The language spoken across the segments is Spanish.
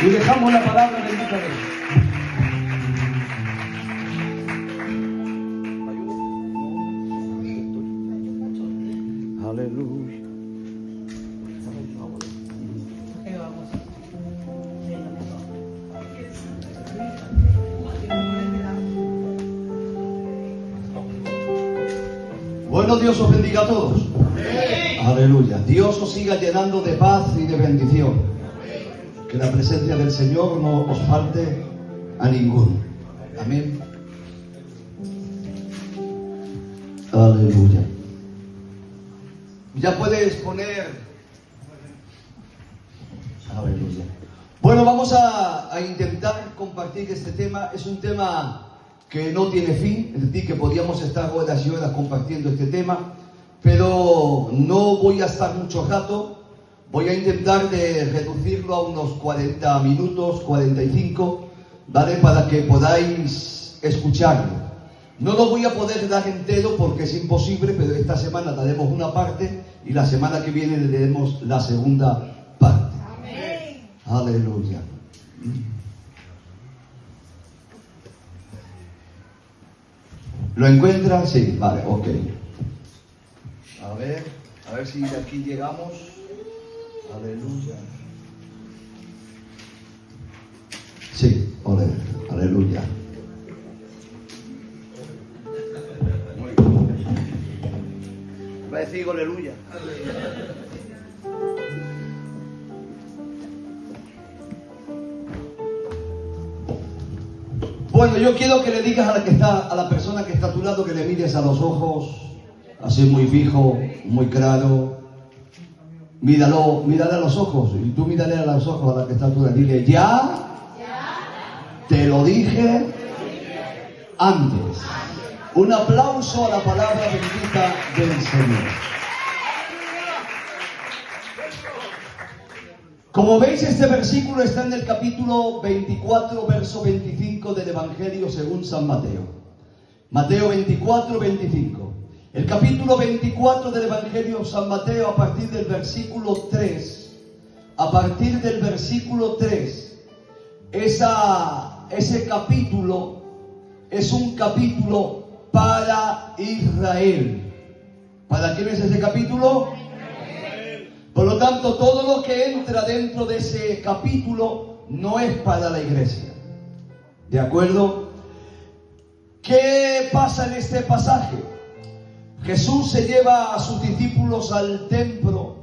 y dejamos la palabra bendita de Dios. Aleluya. Bueno, Dios os bendiga a todos. Amén. Aleluya. Dios os siga llenando de paz y de bendición. Amén. Que la presencia del Señor no os falte a ninguno. Amén. Aleluya. Ya puedes poner. Aleluya. Bueno, vamos a intentar compartir este tema. Es un tema que no tiene fin, es decir, que podríamos estar horas y horas compartiendo este tema, pero no voy a estar mucho rato. Voy a intentar de reducirlo a unos 40 minutos, 45, ¿vale? Para que podáis escucharlo. No lo voy a poder dar entero porque es imposible, pero esta semana daremos una parte y la semana que viene le daremos la segunda parte. Amén. Aleluya. ¿Lo encuentran? Sí, vale, ok. A ver si de aquí llegamos. Aleluya. Sí, aleluya. Va a decir aleluya. Bueno, yo quiero que le digas a la persona que está a tu lado, que le mires a los ojos, así muy fijo, muy claro. Mírale a los ojos, y tú mírale a los ojos a la que está a tu lado. Dile, ya te lo dije antes. Un aplauso a la palabra bendita del Señor. Como veis, este versículo está en el capítulo 24, verso 25 del Evangelio según San Mateo. Mateo 24, 25. El capítulo 24 del Evangelio San Mateo, a partir del versículo 3. A partir del versículo 3. Ese capítulo es un capítulo para Israel. ¿Para quién es ese capítulo? Por lo tanto, todo lo que entra dentro de ese capítulo no es para la iglesia. ¿De acuerdo? ¿Qué pasa en este pasaje? Jesús se lleva a sus discípulos al templo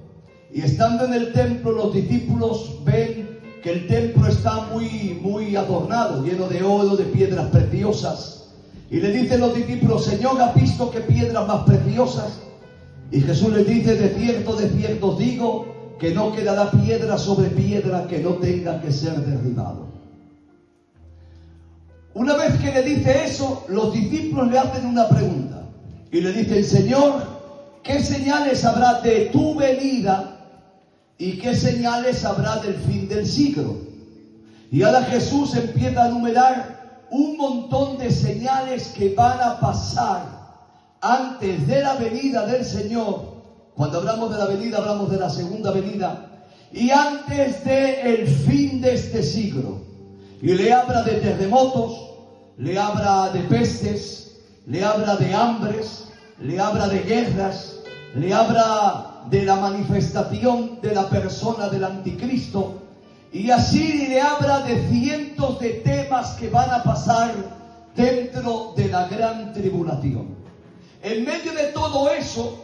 y estando en el templo los discípulos ven que el templo está muy adornado, lleno de oro, de piedras preciosas. Y le dicen los discípulos, Señor, ¿has visto qué piedras más preciosas? Y Jesús les dice, de cierto os digo, que no quedará piedra sobre piedra que no tenga que ser derribado. Una vez que le dice eso, los discípulos le hacen una pregunta. Y le dicen, Señor, ¿qué señales habrá de tu venida? ¿Y qué señales habrá del fin del siglo? Y ahora Jesús empieza a enumerar un montón de señales que van a pasar antes de la venida del Señor. Cuando hablamos de la venida, hablamos de la segunda venida. Y antes del fin de este siglo. Y le habla de terremotos, le habla de pestes, le habla de hambres, le habla de guerras, le habla de la manifestación de la persona del anticristo. Y así le habla de cientos de temas que van a pasar dentro de la gran tribulación. En medio de todo eso,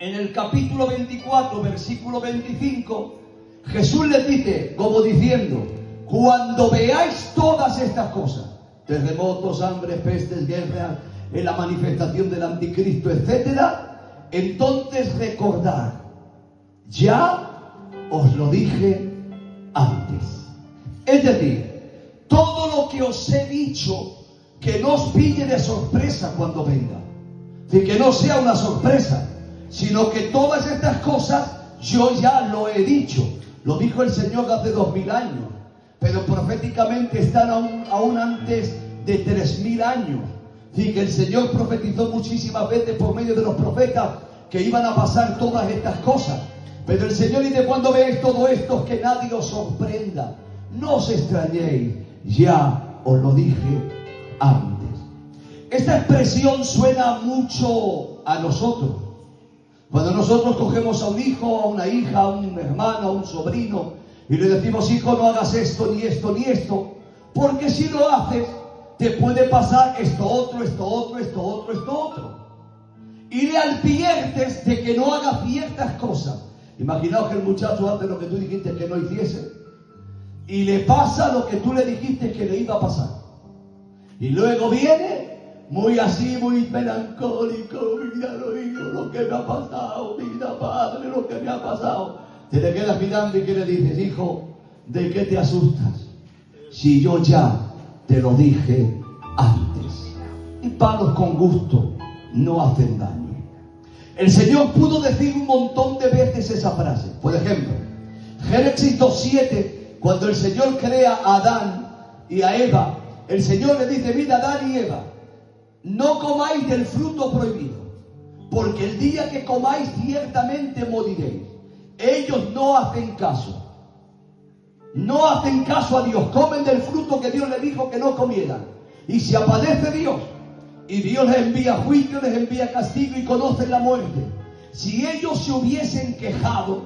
en el capítulo 24, versículo 25, Jesús les dice, como diciendo, cuando veáis todas estas cosas, terremotos, hambres, pestes, guerras, en la manifestación del anticristo, etcétera, entonces recordad, ya os lo dije antes. Es decir, todo lo que os he dicho, que no os pille de sorpresa cuando venga. De que no sea una sorpresa, sino que todas estas cosas yo ya lo he dicho. Lo dijo el Señor hace 2000 años, pero proféticamente están aún antes de 3000 años. Y que el Señor profetizó muchísimas veces por medio de los profetas que iban a pasar todas estas cosas. Pero el Señor dice, cuando veáis todo esto, que nadie os sorprenda. no os extrañéis, ya os lo dije antes. Esta expresión suena mucho a nosotros. Cuando nosotros cogemos a un hijo, a una hija, a un hermano, a un sobrino, y le decimos, hijo, no hagas esto, ni esto, ni esto, porque si lo haces, te puede pasar esto otro, esto otro, esto otro, esto otro. Y le adviertes de que no haga ciertas cosas. Imaginaos que el muchacho hace lo que tú dijiste que no hiciese, y le pasa lo que tú le dijiste que le iba a pasar. Y luego viene muy así, muy melancólico, mira lo que me ha pasado, mira padre, lo que me ha pasado. Te le quedas mirando y que le dices, hijo, ¿de qué te asustas? Si yo ya te lo dije antes. Y palos con gusto no hacen daño. El Señor pudo decir un montón de veces esa frase. Por ejemplo, Génesis 2:7, cuando el Señor crea a Adán y a Eva, el Señor le dice, mira Adán y Eva, no comáis del fruto prohibido, porque el día que comáis ciertamente moriréis. Ellos no hacen caso. No hacen caso a Dios. Comen del fruto que Dios les dijo que no comieran. Y se aparece Dios. Y Dios les envía juicio, les envía castigo y conocen la muerte. Si ellos se hubiesen quejado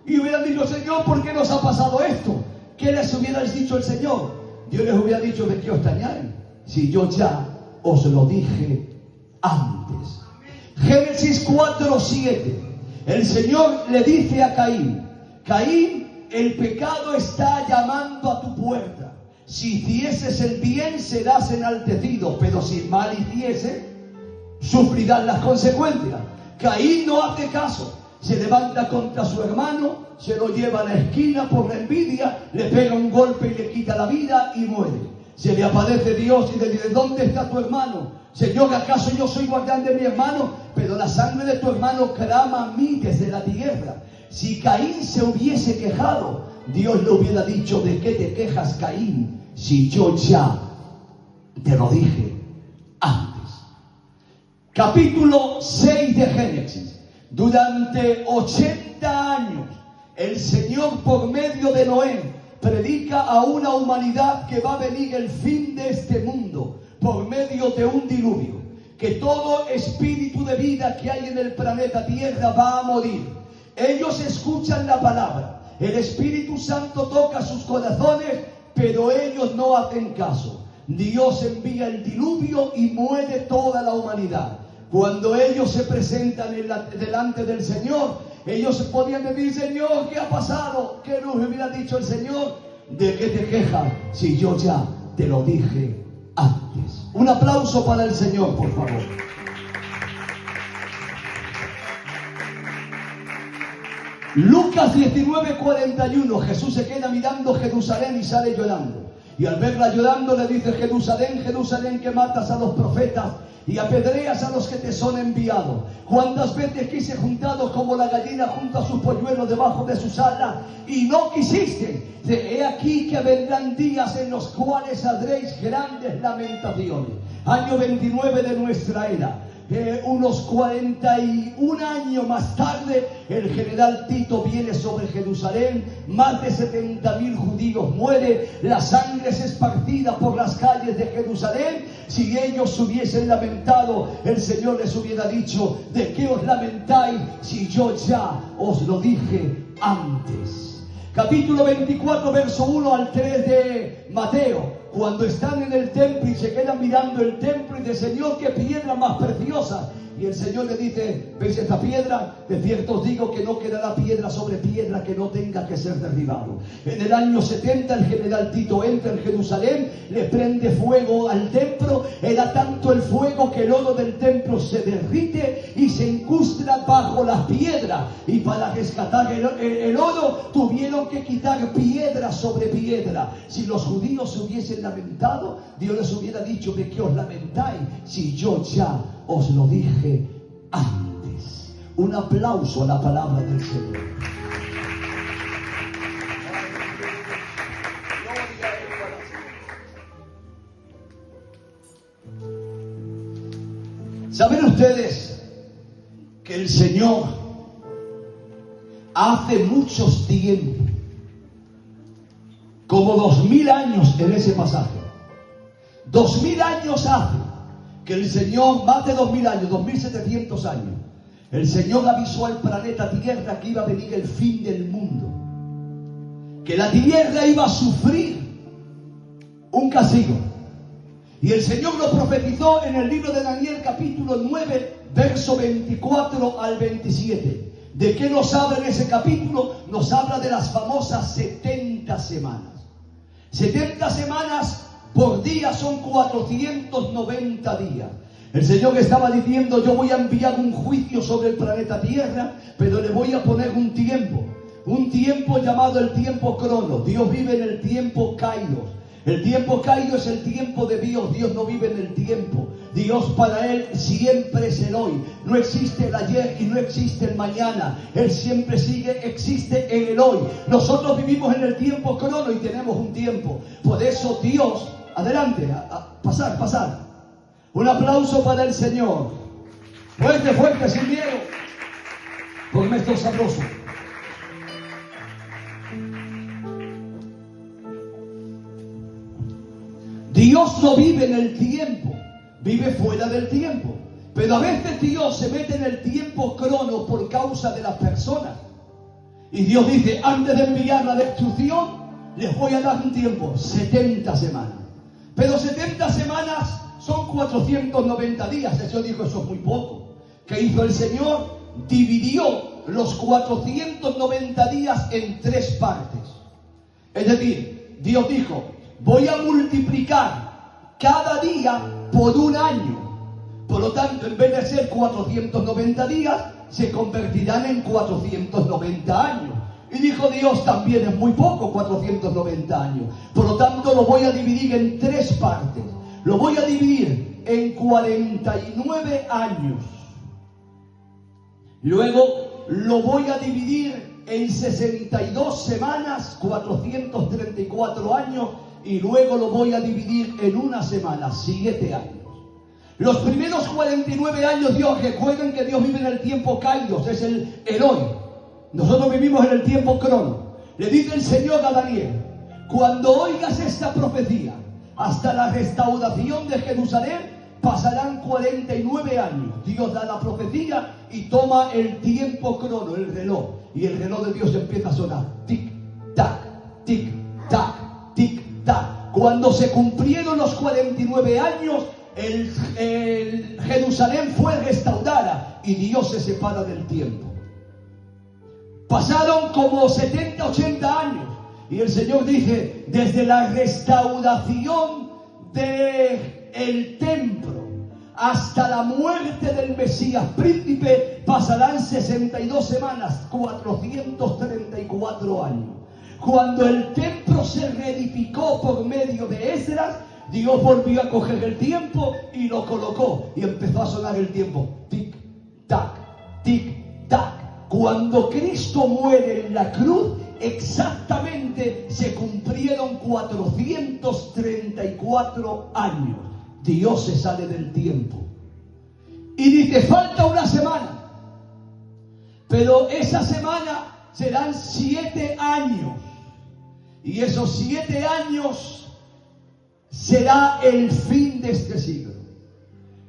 y hubieran dicho, Señor, ¿por qué nos ha pasado esto? ¿Qué les hubiera dicho el Señor? Dios les hubiera dicho, ¿de qué os extrañáis? Si yo ya os lo dije antes. Génesis 4:7. El Señor le dice a Caín, Caín, el pecado está llamando a tu puerta. Si hicieses el bien serás enaltecido, pero si el mal hiciese, sufrirás las consecuencias. Caín no hace caso, se levanta contra su hermano, se lo lleva a la esquina por la envidia, le pega un golpe y le quita la vida y muere. Se le aparece Dios y le dice, ¿dónde está tu hermano? Señor, ¿acaso yo soy guardián de mi hermano? Pero la sangre de tu hermano clama a mí desde la tierra. Si Caín se hubiese quejado, Dios le hubiera dicho, ¿de qué te quejas, Caín? Si yo ya te lo dije antes. Capítulo 6 de Génesis. Durante 80 años, el Señor por medio de Noé predica a una humanidad que va a venir el fin de este mundo por medio de un diluvio, que todo espíritu de vida que hay en el planeta Tierra va a morir. Ellos escuchan la palabra, el Espíritu Santo toca sus corazones, pero ellos no hacen caso. Dios envía el diluvio y muere toda la humanidad. Cuando ellos se presentan delante del Señor, ellos podían decir, Señor, ¿qué ha pasado? ¿Qué nos hubiera dicho el Señor? ¿De qué te quejas si yo ya te lo dije antes? Un aplauso para el Señor, por favor. Lucas 19:41, Jesús se queda mirando Jerusalén y sale llorando. Y al verla llorando le dice, Jerusalén, Jerusalén, que matas a los profetas y apedreas a los que te son enviados. ¿Cuántas veces quise juntado como la gallina junto a sus polluelos debajo de sus alas y no quisiste? He aquí que vendrán días en los cuales saldréis grandes lamentaciones. Año 29 de nuestra era. Unos 41 años más tarde, el general Tito viene sobre Jerusalén, más de 70.000 judíos mueren, la sangre es esparcida por las calles de Jerusalén. Si ellos se hubiesen lamentado, el Señor les hubiera dicho, ¿de qué os lamentáis si yo ya os lo dije antes? Capítulo 24, verso 1 al 3 de Mateo. Cuando están en el templo y se quedan mirando el templo y dicen, Señor, qué piedra más preciosa. Y el Señor le dice, ¿veis esta piedra? De cierto os digo que no quedará piedra sobre piedra que no tenga que ser derribado. En el año 70 el general Tito entra en Jerusalén, le prende fuego al templo. Era tanto el fuego que el oro del templo se derrite y se incrusta bajo las piedras. Y para rescatar el oro tuvieron que quitar piedra sobre piedra. Si los judíos se hubiesen lamentado, Dios les hubiera dicho, ¿de qué os lamentáis si yo ya os lo dije antes? Un aplauso a la palabra del Señor. ¿Saben ustedes que el Señor hace muchos tiempos como 2000 años en ese pasaje. 2000 años hace que el Señor, más de 2000 años, 2700 años, el Señor avisó al planeta Tierra que iba a venir el fin del mundo, que la Tierra iba a sufrir un castigo. Y el Señor lo profetizó en el libro de Daniel capítulo 9, verso 24 al 27. ¿De qué nos habla en ese capítulo? Nos habla de las famosas 70 semanas. 70 semanas por día son 490 días. El Señor estaba diciendo: yo voy a enviar un juicio sobre el planeta Tierra, pero le voy a poner un tiempo llamado el tiempo crono. Dios vive en el tiempo kairos. El tiempo kairos es el tiempo de Dios. Dios no vive en el tiempo. Dios, para Él siempre es el hoy. No existe el ayer y no existe el mañana. Él siempre existe en el hoy. Nosotros vivimos en el tiempo crono y tenemos un tiempo. Por eso Dios, adelante, pasar. Un aplauso para el Señor. Fuerte, sin miedo. Ponme esto sabroso. Dios no vive en el tiempo, vive fuera del tiempo. Pero a veces Dios se mete en el tiempo crono por causa de las personas. Y Dios dice: antes de enviar la destrucción, les voy a dar un tiempo, 70 semanas. Pero 70 semanas son 490 días. Eso dijo: eso es muy poco. ¿Qué hizo el Señor? Dividió los 490 días en 3 partes. Es decir, Dios dijo: voy a multiplicar cada día por un año. Por lo tanto, en vez de ser 490 días, se convertirán en 490 años. Y dijo Dios: también es muy poco 490 años. Por lo tanto, lo voy a dividir en 3 partes. Lo voy a dividir en 49 años. Luego lo voy a dividir en 62 semanas, 434 años. Y luego lo voy a dividir en una semana, 7 años. Los primeros 49 años, recuerden que Dios vive en el tiempo kairos, es el hoy. Nosotros vivimos en el tiempo crono. Le dice el Señor a Daniel: cuando oigas esta profecía, hasta la restauración de Jerusalén, pasarán 49 años. Dios da la profecía y toma el tiempo crono, el reloj. Y el reloj de Dios empieza a sonar. Tic, tac, tic, tac, tic, tac. Cuando se cumplieron los 49 años, el Jerusalén fue restaurada y Dios se separa del tiempo. Pasaron como 70, 80 años y el Señor dice: desde la restauración del templo hasta la muerte del Mesías príncipe pasarán 62 semanas, 434 años. Cuando el templo se reedificó por medio de Esdras, Dios volvió a coger el tiempo y lo colocó y empezó a sonar el tiempo. Tic, tac, tic, tac. Cuando Cristo muere en la cruz, exactamente se cumplieron 434 años. Dios se sale del tiempo y dice: falta una semana, pero esa semana serán 7 años y esos 7 años será el fin de este siglo.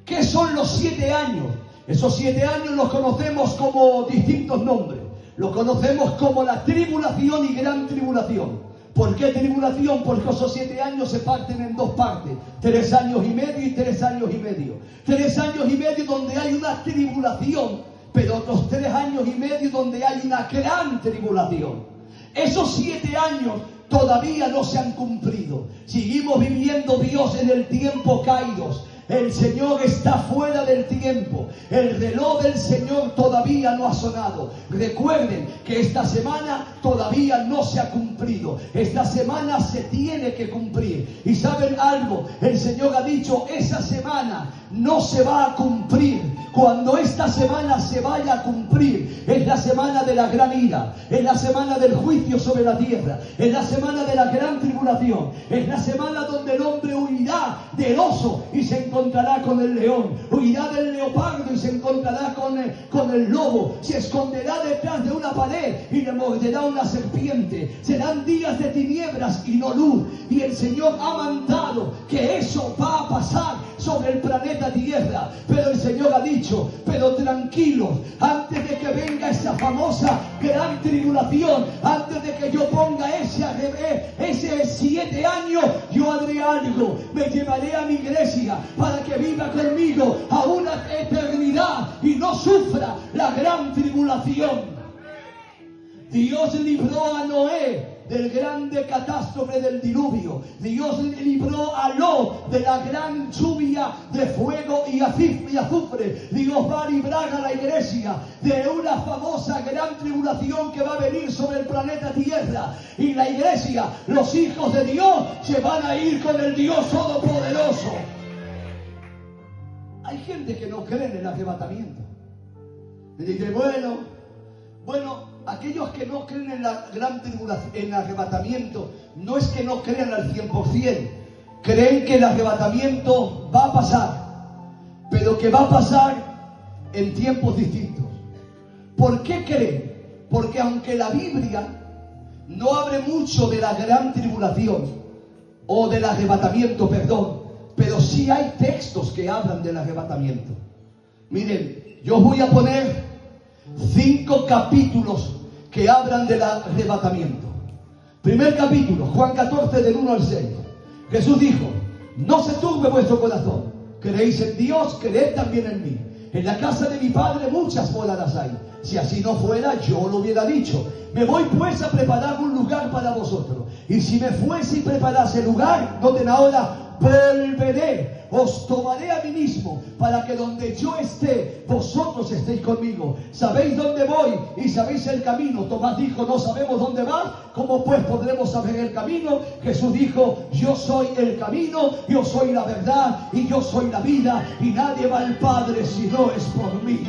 ¿Qué son los 7 años? Esos 7 años los conocemos como distintos nombres. Los conocemos como la tribulación y gran tribulación. ¿Por qué tribulación? Porque esos 7 años se parten en 2 partes. 3 años y medio y 3 años y medio. 3 años y medio donde hay una tribulación, pero otros 3 años y medio donde hay una gran tribulación. Esos 7 años todavía no se han cumplido. Seguimos viviendo Dios en el tiempo kairos. El Señor está fuera del tiempo. El reloj del Señor todavía no ha sonado. Recuerden que esta semana todavía no se ha cumplido. Esta semana se tiene que cumplir. Y ¿saben algo? El Señor ha dicho: esa semana no se va a cumplir cuando esta semana se vaya a cumplir, es la semana de la gran ira, es la semana del juicio sobre la tierra, es la semana de la gran tribulación, es la semana donde el hombre huirá del oso y se encontrará con el león, huirá del leopardo y se encontrará con el lobo, se esconderá detrás de una pared y le morderá una serpiente. Serán días de tinieblas y no luz, y el Señor ha mandado que eso va a pasar sobre el planeta Tierra. Pero el Señor ha dicho, pero tranquilos, antes de que venga esa famosa gran tribulación, antes de que yo ponga ese 7 años, yo haré algo. Me llevaré a mi iglesia para que viva conmigo a una eternidad y no sufra la gran tribulación. Dios libró a Noé del grande catástrofe del diluvio. Dios libró a Lot de la gran lluvia de fuego y azufre. Dios va a librar a la iglesia de una famosa gran tribulación que va a venir sobre el planeta Tierra. Y la iglesia, los hijos de Dios, se van a ir con el Dios Todopoderoso. Hay gente que no cree en el arrebatamiento. Me dice, bueno, aquellos que no creen en la gran tribulación, en el arrebatamiento, no es que no crean al 100%, creen que el arrebatamiento va a pasar, pero que va a pasar en tiempos distintos. ¿Por qué creen? Porque aunque la Biblia no hable mucho de la gran tribulación, o del arrebatamiento, perdón, pero sí hay textos que hablan del arrebatamiento. Miren, yo os voy a poner 5 capítulos que hablan del arrebatamiento. Primer capítulo, Juan 14, del 1 al 6. Jesús dijo, no se turbe vuestro corazón, creéis en Dios, creed también en mí. En la casa de mi Padre muchas moradas hay. Si así no fuera, yo lo hubiera dicho. Me voy pues a preparar un lugar para vosotros. Y si me fuese y preparase lugar, noten ahora, volveré, os tomaré a mí mismo, para que donde yo esté, vosotros estéis conmigo. Sabéis dónde voy y sabéis el camino. Tomás dijo, no sabemos dónde vas, ¿cómo pues podremos saber el camino? Jesús dijo, yo soy el camino, yo soy la verdad y yo soy la vida, y nadie va al Padre si no es por mí.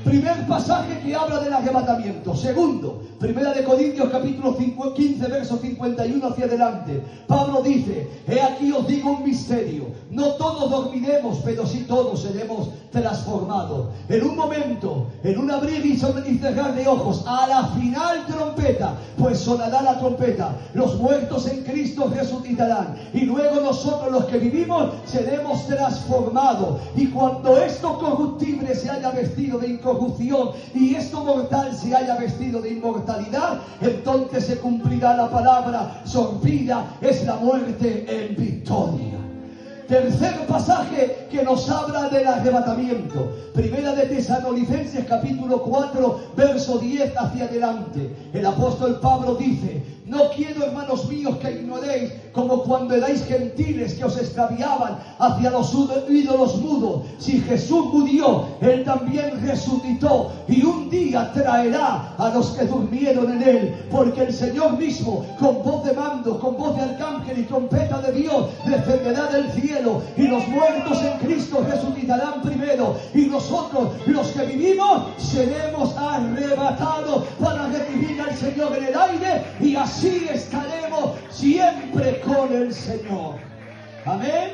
Primer pasaje que habla del arrebatamiento. Segundo, Primera de Corintios capítulo 15, verso 51 hacia adelante. Pablo dice, he aquí os digo un misterio. No todos dormiremos, pero sí todos seremos transformados. En un momento, en un abrir y cerrar de ojos, a la final trompeta, pues sonará la trompeta. Los muertos en Cristo resucitarán. Y luego nosotros los que vivimos seremos transformados. Y cuando esto corruptible se haya vestido de incorrupción y esto mortal se haya vestido de inmortalidad, entonces se cumplirá la palabra, sorbida es la muerte en victoria. Tercer pasaje que nos habla del arrebatamiento. Primera de Tesalonicenses capítulo 4, verso 10 hacia adelante. El apóstol Pablo dice, no quiero, hermanos míos, que ignoréis como cuando erais gentiles que os extraviaban hacia los ídolos mudos. Si Jesús murió, Él también resucitó y un día traerá a los que durmieron en Él. Porque el Señor mismo, con voz de mando, con voz de arcángel y trompeta de Dios, descenderá del cielo y los muertos en Cristo resucitarán primero. Y nosotros, los que vivimos, seremos arrebatados para recibir al Señor en el aire y así estaremos siempre con el Señor. Amén.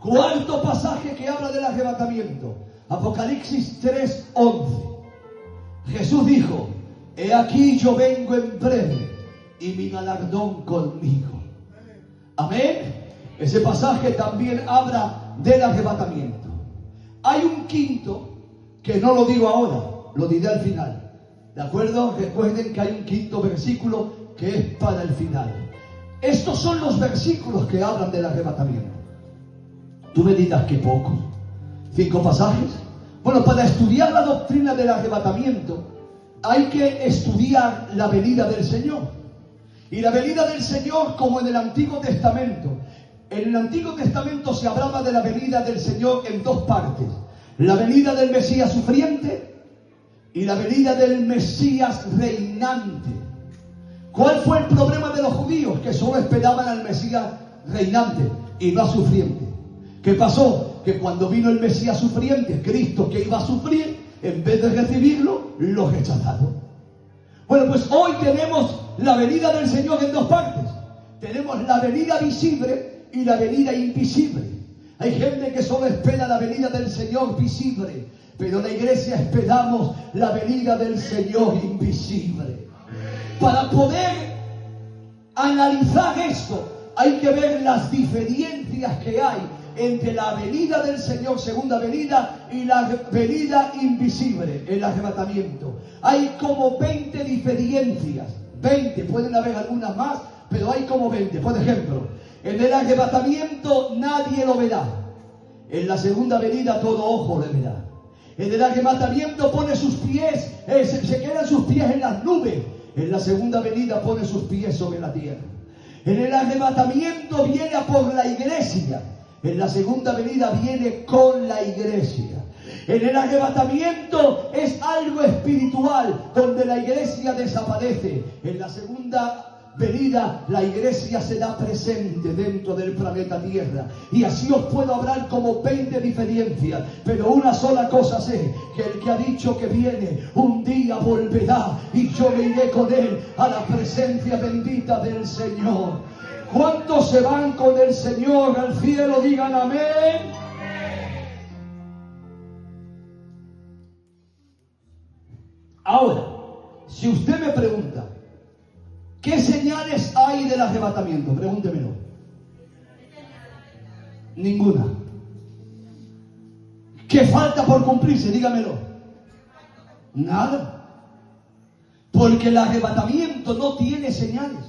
Cuarto pasaje que habla del arrebatamiento. Apocalipsis 3:11. Jesús dijo, he aquí yo vengo en breve y mi galardón conmigo. Amén. Ese pasaje también habla del arrebatamiento. Hay un quinto que no lo digo ahora, lo diré al final. ¿De acuerdo? Recuerden que hay un quinto versículo que es para el final. Estos son los versículos que hablan del arrebatamiento. Tú me dirás que pocos. 5 pasajes. Bueno, para estudiar la doctrina del arrebatamiento hay que estudiar la venida del Señor. Y la venida del Señor, como en el Antiguo Testamento. En el Antiguo Testamento se hablaba de la venida del Señor en 2 partes. La venida del Mesías sufriente y la venida del Mesías reinante. ¿Cuál fue el problema de los judíos? Que solo esperaban al Mesías reinante y no al sufriente. ¿Qué pasó? que cuando vino el Mesías sufriente, Cristo que iba a sufrir, en vez de recibirlo, lo rechazaron. Bueno, pues hoy tenemos la venida del Señor en dos partes. Tenemos la venida visible y la venida invisible. Hay gente que solo espera la venida del Señor visible, pero la iglesia esperamos la venida del Señor invisible. Para poder analizar esto, hay que ver las diferencias que hay entre la venida del Señor, segunda venida, y la venida invisible, el arrebatamiento. Hay como 20 diferencias. 20, pueden haber algunas más, pero hay como 20. Por ejemplo, en el arrebatamiento nadie lo verá. En la segunda venida todo ojo le verá. En el arrebatamiento pone sus pies, se quedan sus pies en las nubes. En la segunda venida pone sus pies sobre la tierra. En el arrebatamiento viene a por la iglesia. En la segunda venida viene con la iglesia. En el arrebatamiento es algo espiritual, donde la iglesia desaparece. En la segunda venida la iglesia será presente dentro del planeta Tierra. Y así os puedo hablar como 20 diferencias, pero una sola cosa sé, que el que ha dicho que viene un día volverá, y yo me iré con él a la presencia bendita del Señor. ¿Cuántos se van con el Señor al cielo? Digan amén. Ahora, si usted me pregunta, ¿qué señales hay del arrebatamiento? Pregúntemelo. Ninguna. ¿Qué falta por cumplirse? Dígamelo. Nada. Porque el arrebatamiento no tiene señales.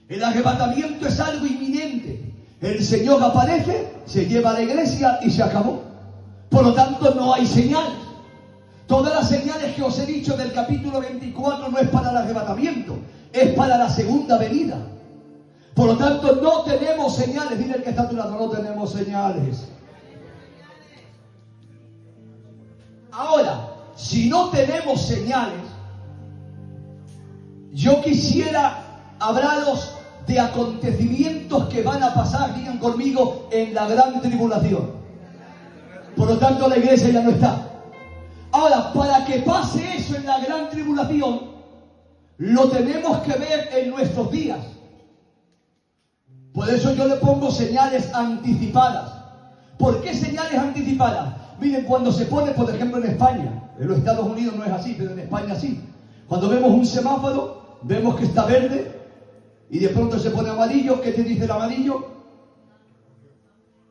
El arrebatamiento es algo inminente. El Señor aparece, se lleva a la iglesia y se acabó. Por lo tanto, no hay señales. Todas las señales que os he dicho del capítulo 24 no es para el arrebatamiento, es para la segunda venida. Por lo tanto, no tenemos señales. Dile al que está a tu lado, no tenemos señales. Ahora, si no tenemos señales, yo quisiera hablaros de acontecimientos que van a pasar, digan conmigo, en la gran tribulación. Por lo tanto, la iglesia ya no está. Ahora, para que pase eso en la gran tribulación, lo tenemos que ver en nuestros días. Por eso yo le pongo señales anticipadas. ¿Por qué señales anticipadas? Miren, cuando se pone, por ejemplo, en España, en los Estados Unidos no es así, pero en España sí. Cuando vemos un semáforo, vemos que está verde, y de pronto se pone amarillo. ¿Qué te dice el amarillo?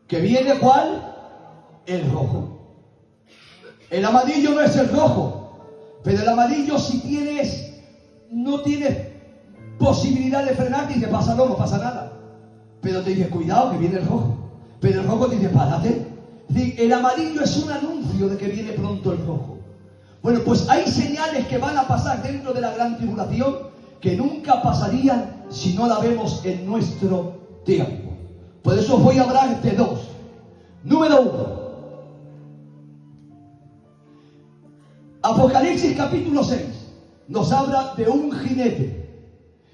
¿Que viene cuál? El rojo. El amarillo no es el rojo, pero el amarillo si no tienes posibilidad de frenar, dice, pásalo, no pasa nada. Pero te dice, cuidado que viene el rojo. Pero el rojo te dice, párate. El amarillo es un anuncio de que viene pronto el rojo. Bueno, pues hay señales que van a pasar dentro de la gran tribulación que nunca pasarían si no la vemos en nuestro tiempo. Por eso os voy a hablar de dos. Número 1. Apocalipsis capítulo 6 nos habla de un jinete.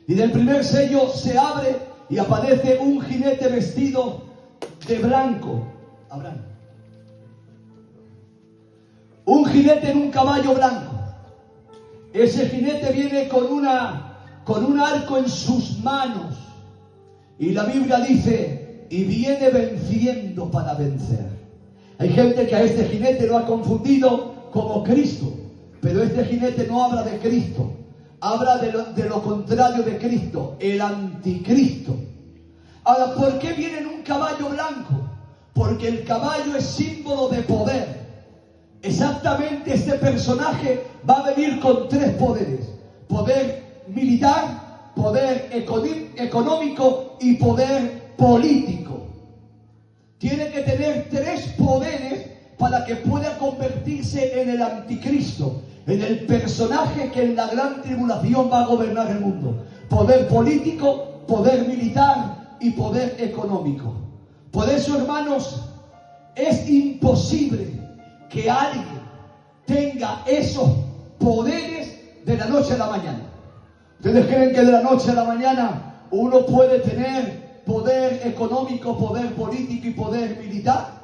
Y del primer sello se abre y aparece un jinete vestido de blanco. Abraham. Un jinete en un caballo blanco. Ese jinete viene con un arco en sus manos. Y la Biblia dice, y viene venciendo para vencer. Hay gente que a este jinete lo ha confundido como Cristo, pero este jinete no habla de Cristo, habla de lo contrario de Cristo, el anticristo. Ahora, ¿por qué viene en un caballo blanco? Porque el caballo es símbolo de poder. Exactamente, este personaje va a venir con 3 poderes: poder militar, poder económico y poder político. Tiene que tener 3 poderes para que pueda convertirse en el anticristo, en el personaje que en la gran tribulación va a gobernar el mundo. Poder político, poder militar y poder económico. Por eso, hermanos, es imposible que alguien tenga esos poderes de la noche a la mañana. ¿Ustedes creen que de la noche a la mañana uno puede tener poder económico, poder político y poder militar?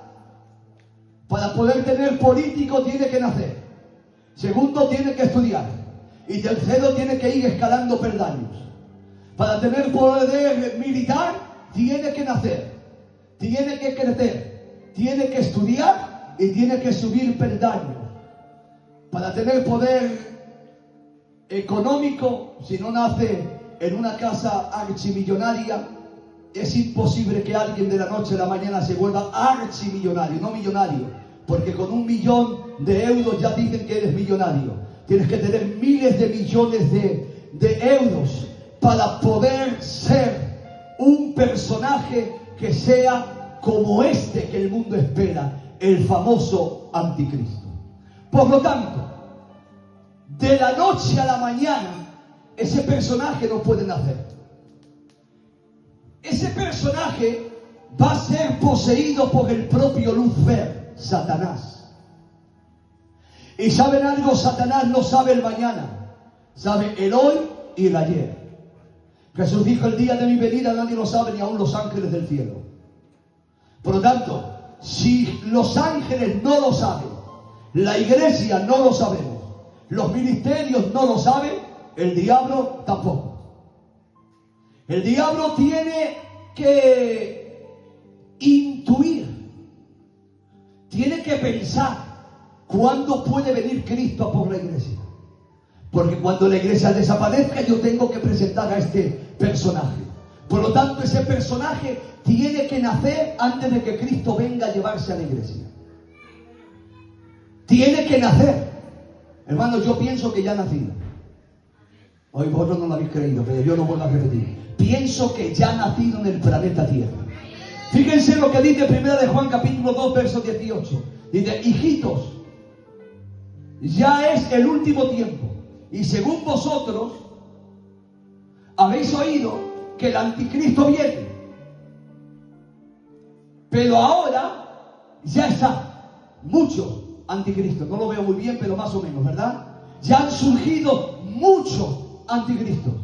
Para poder tener político tiene que nacer. Segundo, tiene que estudiar. Y tercero, tiene que ir escalando peldaños. Para tener poder militar, tiene que nacer. Tiene que crecer. Tiene que estudiar y tiene que subir peldaños. Para tener poder económico, si no nace en una casa archimillonaria, es imposible que alguien de la noche a la mañana se vuelva archimillonario, no millonario, porque con 1 millón de euros ya dicen que eres millonario. Tienes que tener miles de millones de euros para poder ser un personaje que sea como este que el mundo espera, el famoso anticristo. Por lo tanto, de la noche a la mañana, ese personaje no puede nacer. Ese personaje va a ser poseído por el propio Lucifer, Satanás. Y ¿saben algo? Satanás no sabe el mañana, sabe el hoy y el ayer. Jesús dijo: el día de mi venida nadie lo sabe, ni aun los ángeles del cielo. Por lo tanto, si los ángeles no lo saben, la iglesia no lo sabemos, los ministerios no lo saben, el diablo tampoco. El diablo tiene que intuir, tiene que pensar cuándo puede venir Cristo a por la iglesia. Porque cuando la iglesia desaparezca, yo tengo que presentar a este personaje. Por lo tanto, ese personaje tiene que nacer antes de que Cristo venga a llevarse a la iglesia. Tiene que nacer. Hermanos, yo pienso que ya ha nacido. Hoy vosotros no lo habéis creído, pero yo lo vuelvo a repetir. Pienso que ya ha nacido en el planeta Tierra. Fíjense lo que dice 1 de Juan capítulo 2, verso 18. Dice: hijitos, ya es el último tiempo, y según vosotros habéis oído que el anticristo viene. Pero ahora ya está muchos anticristos. No lo veo muy bien, pero más o menos, ¿verdad? Ya han surgido muchos anticristos.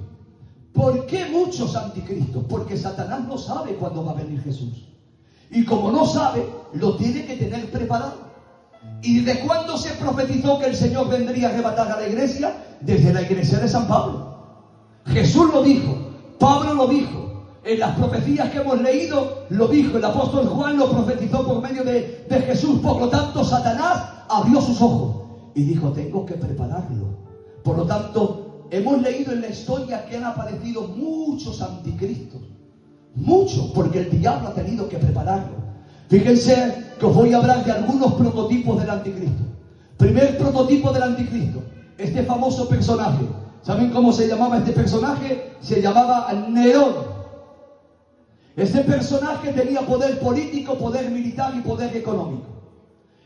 ¿Por qué muchos anticristos? Porque Satanás no sabe cuándo va a venir Jesús. Y como no sabe, lo tiene que tener preparado. ¿Y desde cuándo se profetizó que el Señor vendría a arrebatar a la iglesia? Desde la iglesia de San Pablo. Jesús lo dijo, Pablo lo dijo, en las profecías que hemos leído lo dijo, el apóstol Juan lo profetizó por medio de Jesús. Por lo tanto, Satanás abrió sus ojos y dijo: tengo que prepararlo. Por lo tanto, hemos leído en la historia que han aparecido muchos anticristos. Muchos, porque el diablo ha tenido que prepararlo. Fíjense que os voy a hablar de algunos prototipos del anticristo. Primer prototipo del anticristo, este famoso personaje. ¿Saben cómo se llamaba este personaje? Se llamaba Nerón. Este personaje tenía poder político, poder militar y poder económico.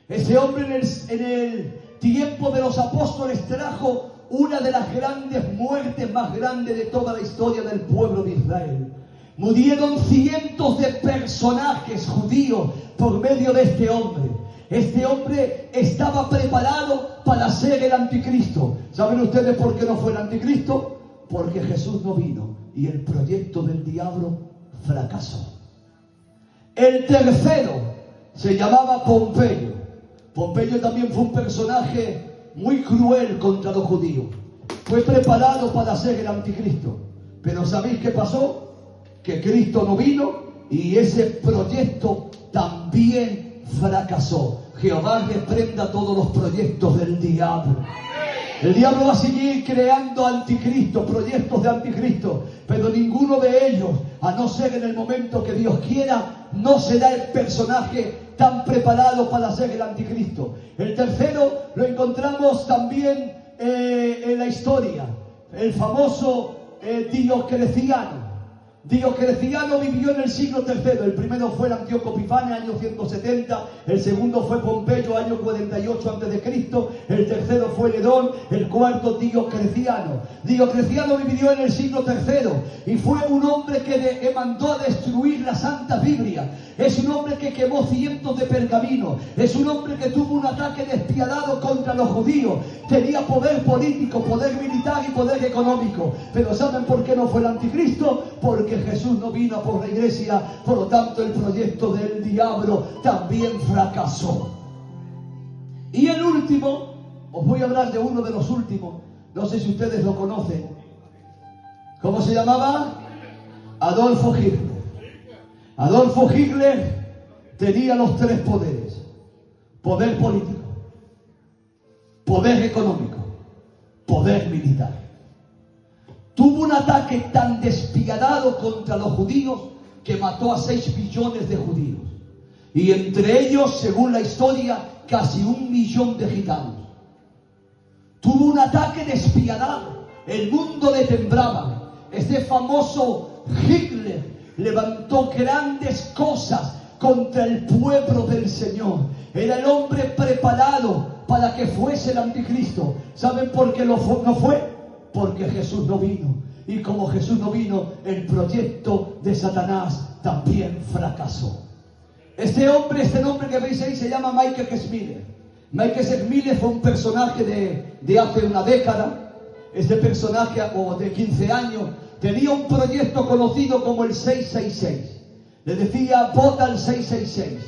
Ese hombre en el tiempo de los apóstoles trajo una de las grandes muertes más grandes de toda la historia del pueblo de Israel. Murieron cientos de personajes judíos por medio de este hombre. Este hombre estaba preparado para ser el anticristo. ¿Saben ustedes por qué no fue el anticristo? Porque Jesús no vino y el proyecto del diablo fracasó. El tercero se llamaba Pompeyo. Pompeyo también fue un personaje muy cruel contra los judíos. Fue preparado para ser el anticristo. Pero ¿sabéis qué pasó? Que Cristo no vino y ese proyecto también fracasó. Jehová reprenda todos los proyectos del diablo. El diablo va a seguir creando anticristos, proyectos de anticristo, pero ninguno de ellos, a no ser en el momento que Dios quiera, no será el personaje tan preparado para ser el anticristo. El tercero lo encontramos también en la historia, el famoso Diocleciano. Diocleciano vivió en el siglo III. El primero fue el Antíoco Epifane, año 170. El segundo fue Pompeyo, año 48 a.C. El tercero fue Nerón. El cuarto, Diocleciano. Diocleciano vivió en el siglo III y fue un hombre que mandó a destruir la Santa Biblia. Es un hombre que quemó cientos de pergaminos. Es un hombre que tuvo un ataque despiadado contra los judíos. Tenía poder político, poder militar y poder económico. Pero ¿saben por qué no fue el anticristo? Porque Jesús no vino por la iglesia. Por lo tanto, el proyecto del diablo también fracasó. Y el último, os voy a hablar de uno de los últimos, no sé si ustedes lo conocen. ¿Cómo se llamaba? Adolfo Hitler. Adolfo Hitler tenía los tres poderes: poder político, poder económico, poder militar. Tuvo un ataque tan despiadado contra los judíos que mató a 6 millones de judíos. Y entre ellos, según la historia, casi 1 millón de gitanos. Tuvo un ataque despiadado. El mundo le temblaba. Este famoso Hitler levantó grandes cosas contra el pueblo del Señor. Era el hombre preparado para que fuese el anticristo. ¿Saben por qué no fue? Porque Jesús no vino. Y como Jesús no vino, el proyecto de Satanás también fracasó. Este nombre que veis ahí se llama Michael Schmiller. Michael Schmiller fue un personaje de hace una década. Este personaje, o de 15 años, tenía un proyecto conocido como el 666. Le decía, vota al 666.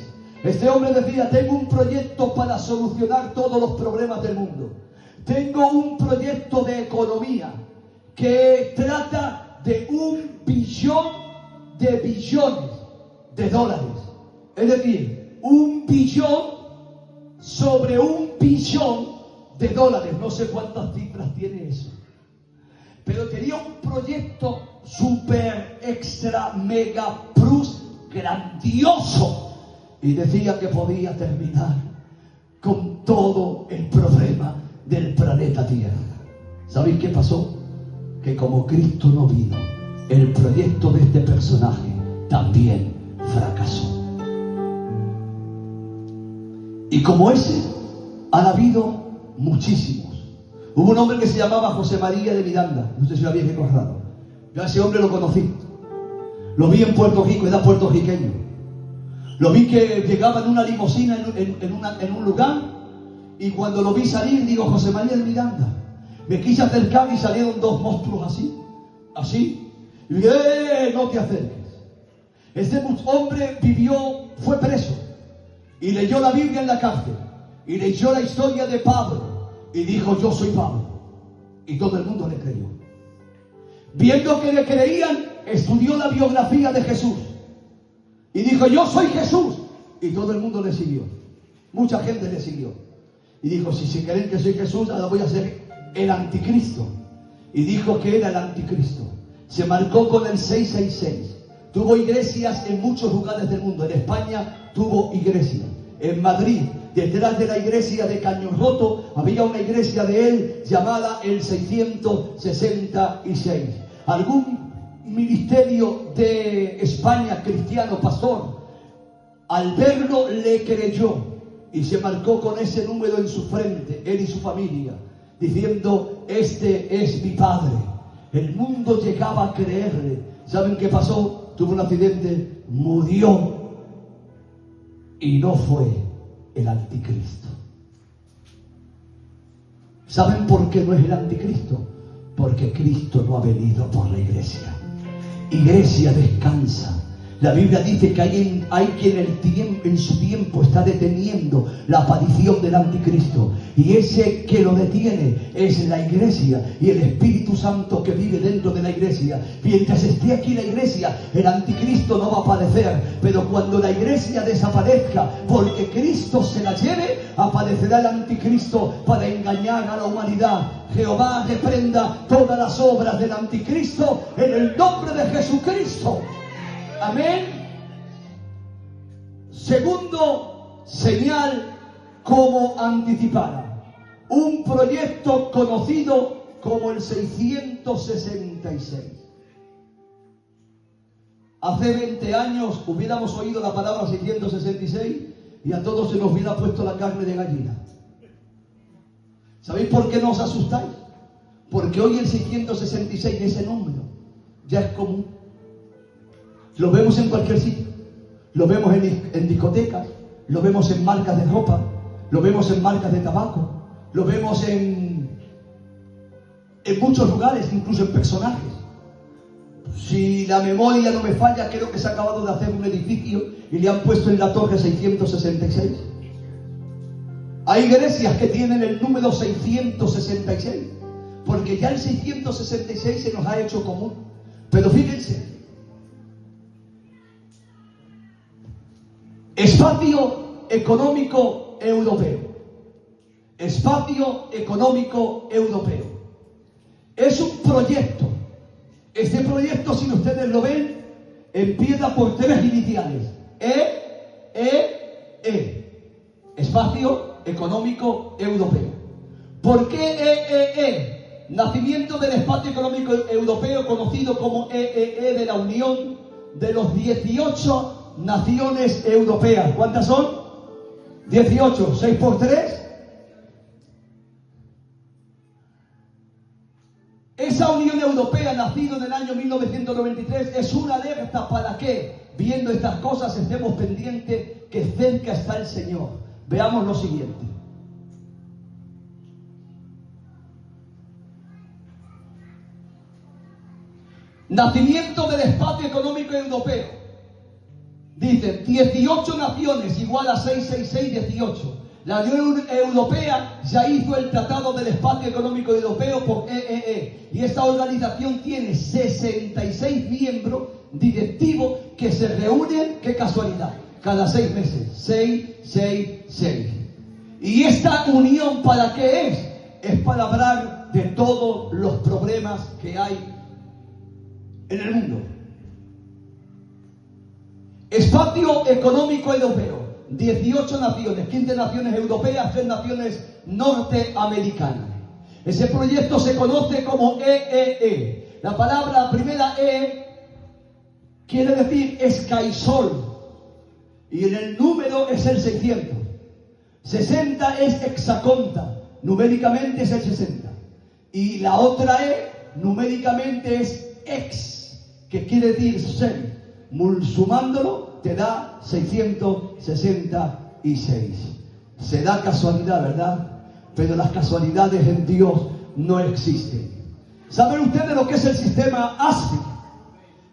Este hombre decía, tengo un proyecto para solucionar todos los problemas del mundo. Tengo un proyecto de economía que trata de 1 billón de billones de dólares. Es decir, 1 billón sobre 1 billón de dólares. No sé cuántas cifras tiene eso. Pero tenía un proyecto super, extra, mega, plus, grandioso. Y decía que podía terminar con todo el problema del planeta Tierra. ¿Sabéis qué pasó? Que como Cristo no vino, el proyecto de este personaje también fracasó. Y como ese, han habido muchísimos. Hubo un hombre que se llamaba José María de Miranda, no sé si lo habéis recordado. Yo a ese hombre lo conocí. Lo vi en Puerto Rico, era puertorriqueño. Lo vi que llegaba en una limusina en un lugar, y cuando lo vi salir, digo, José María de Miranda. Me quise acercar y salieron 2 monstruos así. Y dije, no te acerques. Este hombre fue preso, y leyó la Biblia en la cárcel, y leyó la historia de Pablo, y dijo, yo soy Pablo. Y todo el mundo le creyó. Viendo que le creían, estudió la biografía de Jesús, y dijo, yo soy Jesús. Y todo el mundo le siguió. Mucha gente le siguió. Y dijo, si creen que soy Jesús, ahora voy a ser el anticristo. Y dijo que era el anticristo. Se marcó con el 666. Tuvo iglesias en muchos lugares del mundo. En España tuvo iglesias. En Madrid, detrás de la iglesia de Cañón Roto, había una iglesia de él llamada el 666. Algún ministerio de España, cristiano, pastor, al verlo le creyó y se marcó con ese número en su frente, él y su familia, diciendo, este es mi padre. El mundo llegaba a creerle. ¿Saben qué pasó? Tuvo un accidente, murió, y no fue el anticristo. ¿Saben por qué no es el anticristo? Porque Cristo no ha venido por la iglesia. Iglesia, descansa. La Biblia dice que hay quien en su tiempo está deteniendo la aparición del anticristo. Y ese que lo detiene es la iglesia y el Espíritu Santo que vive dentro de la iglesia. Mientras esté aquí la iglesia, el anticristo no va a aparecer. Pero cuando la iglesia desaparezca, porque Cristo se la lleve, aparecerá el anticristo para engañar a la humanidad. Jehová reprenda todas las obras del anticristo en el nombre de Jesucristo. Amén. Segundo señal como anticipada. Un proyecto conocido como el 666. Hace 20 años hubiéramos oído la palabra 666 y a todos se nos hubiera puesto la carne de gallina. ¿Sabéis por qué no os asustáis? Porque hoy el 666, ese número, ya es común. Lo vemos en cualquier sitio. Lo vemos en discotecas, lo vemos en marcas de ropa, lo vemos en marcas de tabaco, lo vemos en muchos lugares, incluso en personajes. Si la memoria no me falla, creo que se ha acabado de hacer un edificio y le han puesto en la torre 666. Hay iglesias que tienen el número 666, porque ya el 666 se nos ha hecho común. Pero fíjense, espacio económico europeo. Espacio económico europeo. Es un proyecto. Este proyecto, si ustedes lo ven, empieza por 3 iniciales. Espacio económico europeo. ¿Por qué Nacimiento del espacio económico europeo, conocido como de la Unión de los 18 naciones europeas. ¿Cuántas son? 18. 6 por 3. Esa Unión Europea, nacida en el año 1993, es una alerta para que, viendo estas cosas, estemos pendientes que cerca está el Señor. Veamos lo siguiente. Nacimiento del espacio económico europeo. Dice, 18 naciones igual a 666, 18. La Unión Europea ya hizo el Tratado del Espacio Económico Europeo por EEE. Y esta organización tiene 66 miembros directivos que se reúnen, qué casualidad, cada 6 meses. 6, 6, 6. ¿Y esta unión para qué es? Es para hablar de todos los problemas que hay en el mundo. Espacio económico europeo. 18 naciones, 15 naciones europeas, 3 naciones norteamericanas. Ese proyecto se conoce como EEE. La palabra primera quiere decir escaisol. Y en el número es el 600. 60 es hexaconta. Numéricamente es el 60. Y la otra numéricamente es ex, que quiere decir 6. Sumándolo te da 666. Se da casualidad, ¿verdad? Pero las casualidades en Dios no existen. ¿Saben ustedes lo que es el sistema ASCII?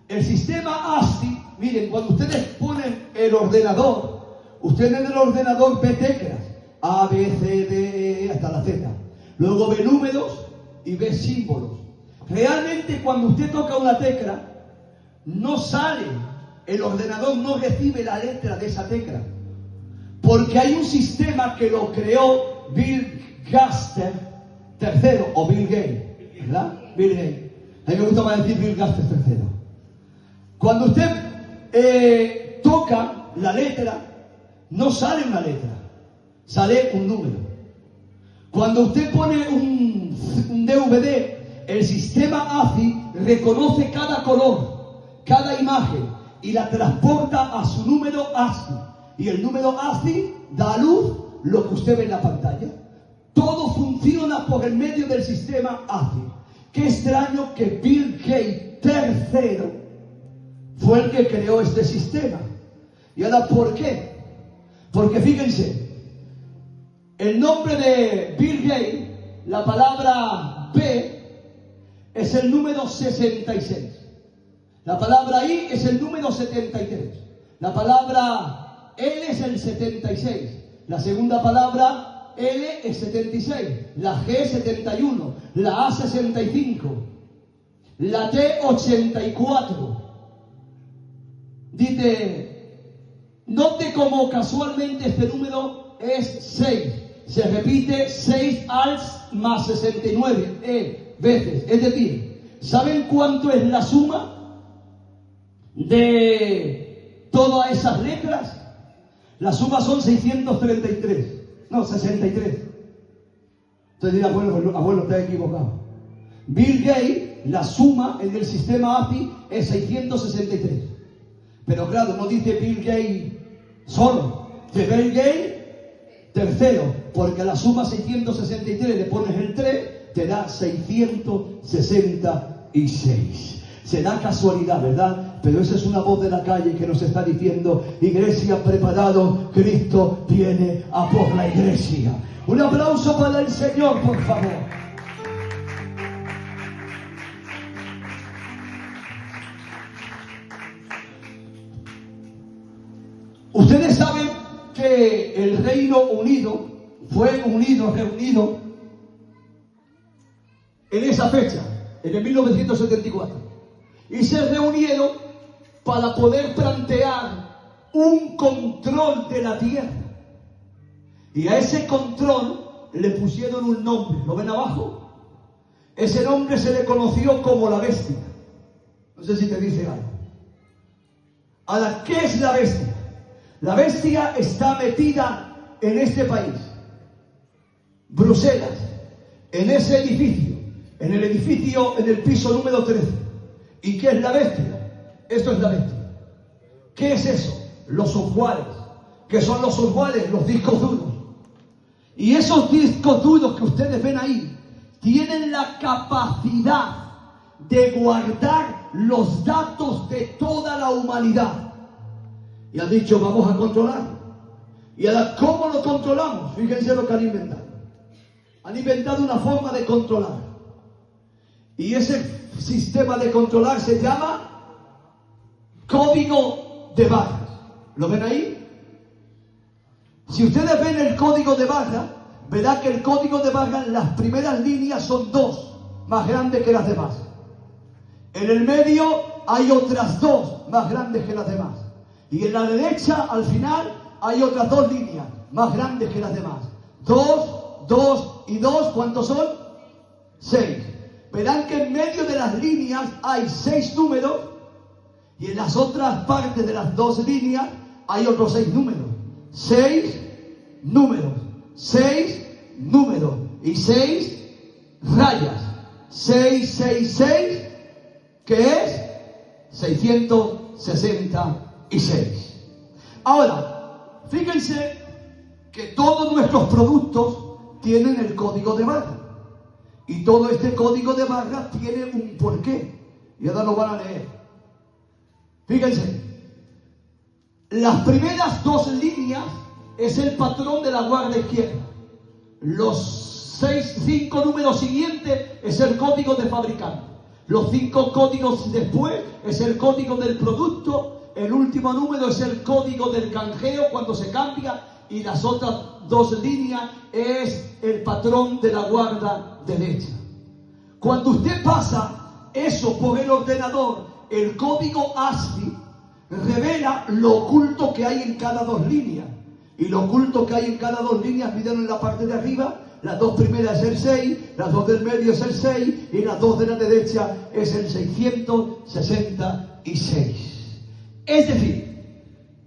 El sistema ASCII, miren, cuando ustedes ponen el ordenador, ustedes en el ordenador ve teclas A, B, C, D, E, hasta la Z. Luego ve números y ve símbolos. Realmente cuando usted toca una tecla, no sale, el ordenador no recibe la letra de esa tecla, porque hay un sistema que lo creó Bill Gates III, o Bill Gates, ¿verdad? Bill Gates. A mí me gusta más decir Bill Gates III. Cuando usted toca la letra, no sale una letra, sale un número. Cuando usted pone un DVD, el sistema ASCII reconoce cada color, cada imagen, y la transporta a su número ASCII. Y el número ASCII da a luz lo que usted ve en la pantalla. Todo funciona por el medio del sistema ASCII. Qué extraño que Bill Gates III fue el que creó este sistema. ¿Y ahora por qué? Porque fíjense, el nombre de Bill Gates, la palabra B, es el número 66. La palabra I es el número 73. La palabra L es el 76. La segunda palabra L es 76. La G 71. La A 65. La T 84. Dice, note cómo casualmente este número es 6. Se repite 6 als más 69 veces. Es decir, ¿saben cuánto es la suma de todas esas letras? La suma son 633. No, 63. Entonces dirá, abuelo, está equivocado. Bill Gates, la suma en el sistema ASCII es 663. Pero claro, no dice Bill Gates solo. Dice Bill Gates tercero, porque a la suma 663 le pones el 3, te da 666. Será casualidad, ¿verdad? Pero esa es una voz de la calle que nos está diciendo, iglesia preparado, Cristo viene a por la iglesia. Un aplauso para el Señor, por favor. Ustedes saben que el Reino Unido fue reunido en esa fecha, en el 1974. Y se reunieron para poder plantear un control de la tierra. Y a ese control le pusieron un nombre. ¿Lo ven abajo? Ese nombre se le conoció como la bestia. No sé si te dice algo. Ahora, ¿qué es la bestia? La bestia está metida en este país, Bruselas, en ese edificio, en el piso número 13. ¿Y qué es la bestia? Esto es la bestia. ¿Qué es eso? Los softwares. ¿Qué son los softwares? Los discos duros. Y esos discos duros que ustedes ven ahí tienen la capacidad de guardar los datos de toda la humanidad. Y han dicho, vamos a controlarlo. Y ahora, ¿cómo lo controlamos? Fíjense lo que han inventado. Han inventado una forma de controlar. Y ese sistema de controlar se llama código de barras. ¿Lo ven ahí? Si ustedes ven el código de barra, verán que el código de barra, las primeras líneas son 2 más grandes que las demás. En el medio hay otras 2 más grandes que las demás. Y en la derecha, al final, hay otras 2 líneas más grandes que las demás. 2, 2 y 2, ¿cuántos son? 6. Verán que en medio de las líneas hay 6 números y en las otras partes de las 2 líneas hay otros 6 números. 6 números, 6 números y 6 rayas. 6, 6, 6, que es 666. Ahora, fíjense que todos nuestros productos tienen el código de barra. Y todo este código de barra tiene un porqué. Y ahora lo van a leer. Fíjense. Las primeras 2 líneas es el patrón de la guarda izquierda. Los 5 números siguientes es el código de fabricante. Los 5 códigos después es el código del producto. El último número es el código del canjeo cuando se cambia. Y las otras 2 líneas es el patrón de la guarda derecha. Cuando usted pasa eso por el ordenador, el código ASCII revela lo oculto que hay en cada 2 líneas. Y lo oculto que hay en cada 2 líneas, miren en la parte de arriba, las 2 primeras es el 6, las 2 del medio es el 6 y las 2 de la derecha es el 666. Es decir,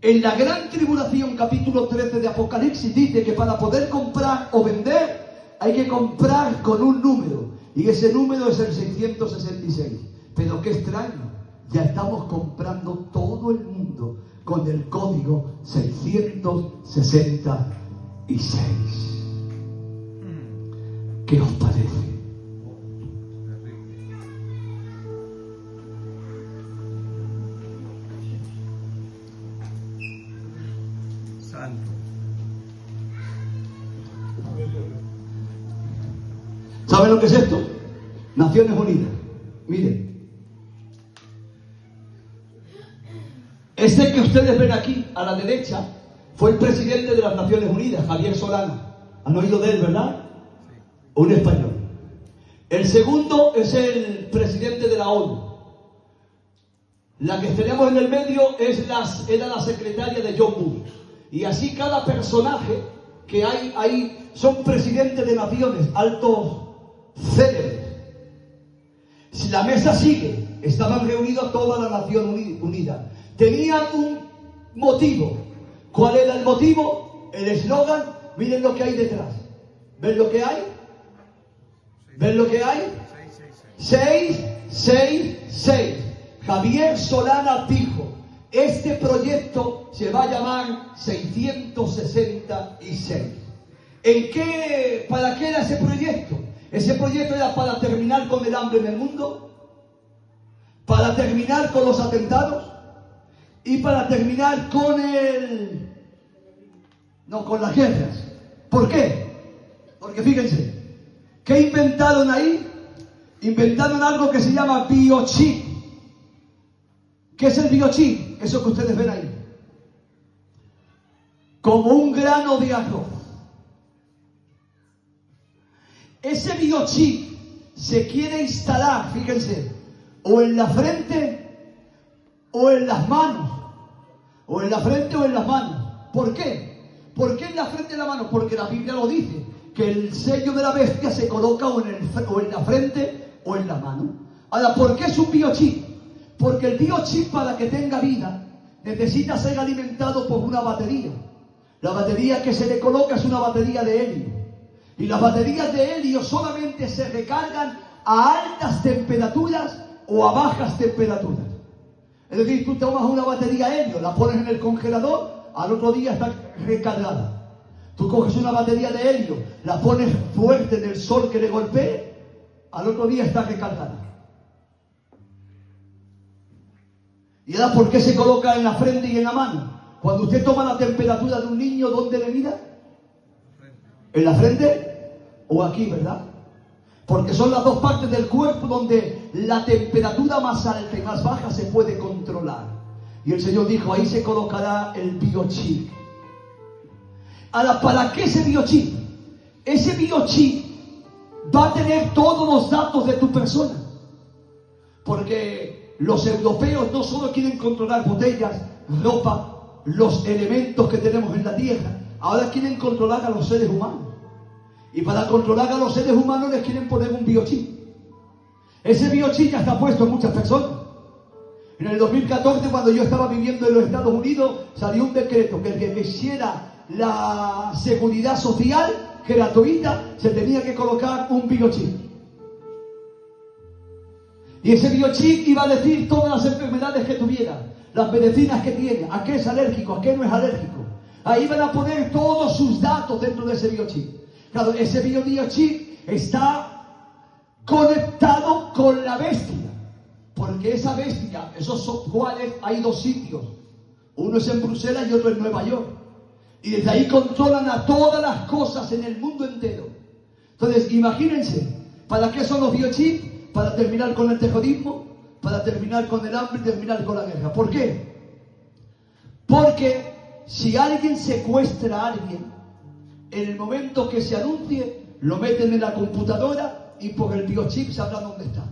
en la gran tribulación, capítulo 13 de Apocalipsis, dice que para poder comprar o vender hay que comprar con un número. Y ese número es el 666. Pero qué extraño, ya estamos comprando todo el mundo con el código 666. ¿Qué os parece? ¿Saben lo que es esto? Naciones Unidas. Miren. Este que ustedes ven aquí, a la derecha, fue el presidente de las Naciones Unidas, Javier Solana. ¿Han oído de él, verdad? Un español. El segundo es el presidente de la ONU. La que tenemos en el medio era la secretaria de John Bush. Y así cada personaje que hay ahí son presidentes de naciones, altos célebres. Si la mesa sigue, estaban reunidos toda la nación unida. Tenían un motivo. ¿Cuál era el motivo? El eslogan. Miren lo que hay detrás. ¿Ven lo que hay? ¿Ven lo que hay? 666. Javier Solana dijo, este proyecto se va a llamar 666. ¿Para qué era ese proyecto? Ese proyecto era para terminar con el hambre en el mundo, para terminar con los atentados y para terminar con las guerras. ¿Por qué? Porque fíjense, ¿qué inventaron ahí? Inventaron algo que se llama biochip. ¿Qué es el biochip? Eso que ustedes ven ahí. Como un grano de arroz. ese biochip se quiere instalar, fíjense, o en la frente o en las manos. O en la frente o en las manos. ¿Por qué? ¿Por qué en la frente y en la mano? Porque la Biblia lo dice, que el sello de la bestia se coloca o en la frente o en la mano. Ahora, ¿por qué es un biochip? Porque el biochip, para que tenga vida, necesita ser alimentado por una batería. La batería que se le coloca es una batería de helio. Y las baterías de helio solamente se recargan a altas temperaturas o a bajas temperaturas. Es decir, tú tomas una batería helio, la pones en el congelador, al otro día está recargada. Tú coges una batería de helio, la pones fuerte en el sol que le golpee, al otro día está recargada. ¿Y ahora por qué se coloca en la frente y en la mano? Cuando usted toma la temperatura de un niño, ¿dónde le mira? ¿En la frente o aquí, verdad? Porque son las dos partes del cuerpo donde la temperatura más alta y más baja se puede controlar. Y el Señor dijo, ahí se colocará el biochip. Ahora, ¿para qué ese biochip? Ese biochip va a tener todos los datos de tu persona. Porque los europeos no solo quieren controlar botellas, ropa, los elementos que tenemos en la tierra, ahora quieren controlar a los seres humanos. Y para controlar a los seres humanos les quieren poner un biochip. Ese biochip ya está puesto en muchas personas. En el 2014, cuando yo estaba viviendo en los Estados Unidos, salió un decreto que el que quisiera la seguridad social gratuita se tenía que colocar un biochip. Y ese biochip iba a decir todas las enfermedades que tuviera, las medicinas que tiene, a qué es alérgico, a qué no es alérgico. Ahí van a poner todos sus datos dentro de ese biochip. Claro, ese biochip está conectado con la bestia, porque esa bestia, esos softwares, hay dos sitios, uno es en Bruselas y otro en Nueva York, y desde ahí controlan a todas las cosas en el mundo entero. Entonces, imagínense, ¿para qué son los biochips? Para terminar con el terrorismo, para terminar con el hambre y terminar con la guerra. ¿Por qué? Porque si alguien secuestra a alguien, en el momento que se anuncie, lo meten en la computadora y por el biochip sabrán dónde está.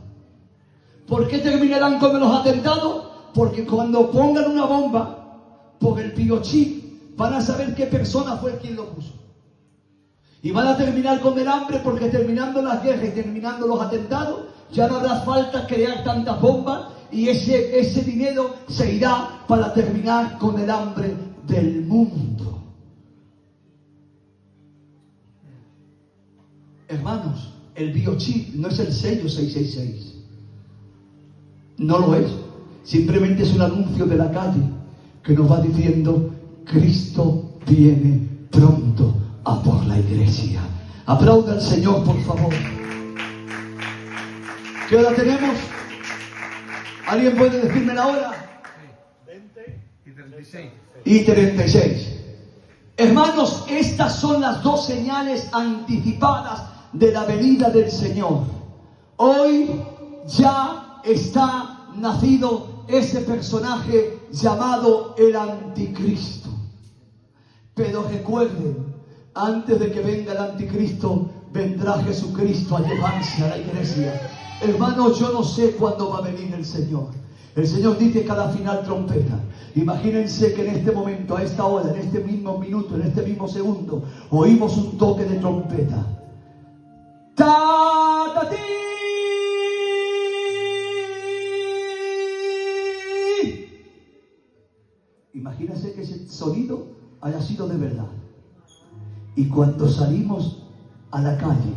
¿Por qué terminarán con los atentados? Porque cuando pongan una bomba, por el biochip, van a saber qué persona fue quien lo puso. Y van a terminar con el hambre, porque terminando las guerras y terminando los atentados, ya no habrá falta crear tantas bombas y ese dinero se irá para terminar con el hambre del mundo. Hermanos, el biochip no es el sello 666. No lo es. Simplemente es un anuncio de la calle que nos va diciendo: Cristo viene pronto a por la iglesia. Aplauda al Señor, por favor. ¿Qué hora tenemos? ¿Alguien puede decirme la hora? 20 y 36. Y 36. Hermanos, estas son las dos señales anticipadas de la venida del Señor. Hoy ya está nacido ese personaje llamado el Anticristo. Pero recuerden, antes de que venga el Anticristo, vendrá Jesucristo a llevarse a la iglesia. Hermanos, yo no sé cuándo va a venir el Señor. El Señor dice que a la final trompeta. Imagínense que en este momento, a esta hora, en este mismo minuto, en este mismo segundo, oímos un toque de trompeta. ¡Ta, ta, ti! Imagínense que ese sonido haya sido de verdad. Y cuando salimos a la calle,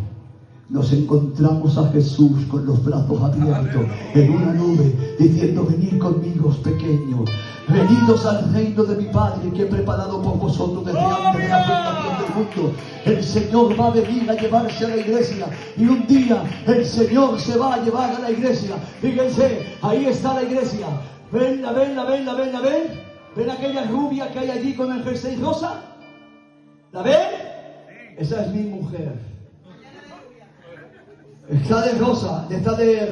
nos encontramos a Jesús con los brazos abiertos en una nube, diciendo: venid conmigo, pequeños, venidos al reino de mi Padre, que he preparado por vosotros desde antes de la fundación del mundo. El Señor va a venir a llevarse a la iglesia, y un día el Señor se va a llevar a la iglesia. Fíjense, ahí está la iglesia. Venla, venla, venla, venla, ven. ¿Ven aquella rubia que hay allí con el jersey rosa? ¿La ven? Esa es mi mujer. Está de rosa, está de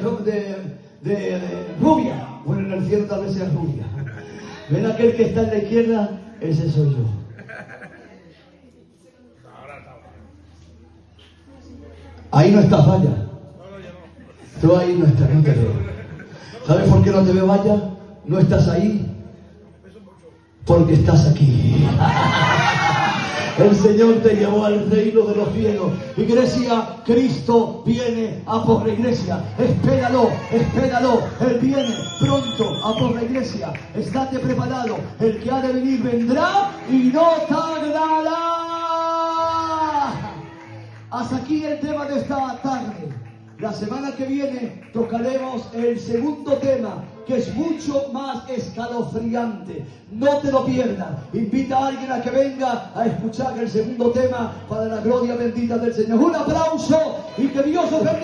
rubia. Bueno, en el cielo tal vez sea rubia. ¿Ven aquel que está en la izquierda? Ese soy yo. Ahí no estás, vaya. No, ya no. Tú ahí no estás, no te veo. ¿Sabes por qué no te veo, vaya? No estás ahí. Porque estás aquí. El Señor te llevó al reino de los cielos. Iglesia, Cristo viene a por la iglesia. Espéralo, espéralo. Él viene pronto a por la iglesia. Estate preparado. El que ha de venir vendrá y no tardará. Hasta aquí el tema de esta tarde. La semana que viene tocaremos el segundo tema, que es mucho más escalofriante. No te lo pierdas. Invita a alguien a que venga a escuchar el segundo tema para la gloria bendita del Señor. Un aplauso y que Dios os bendiga.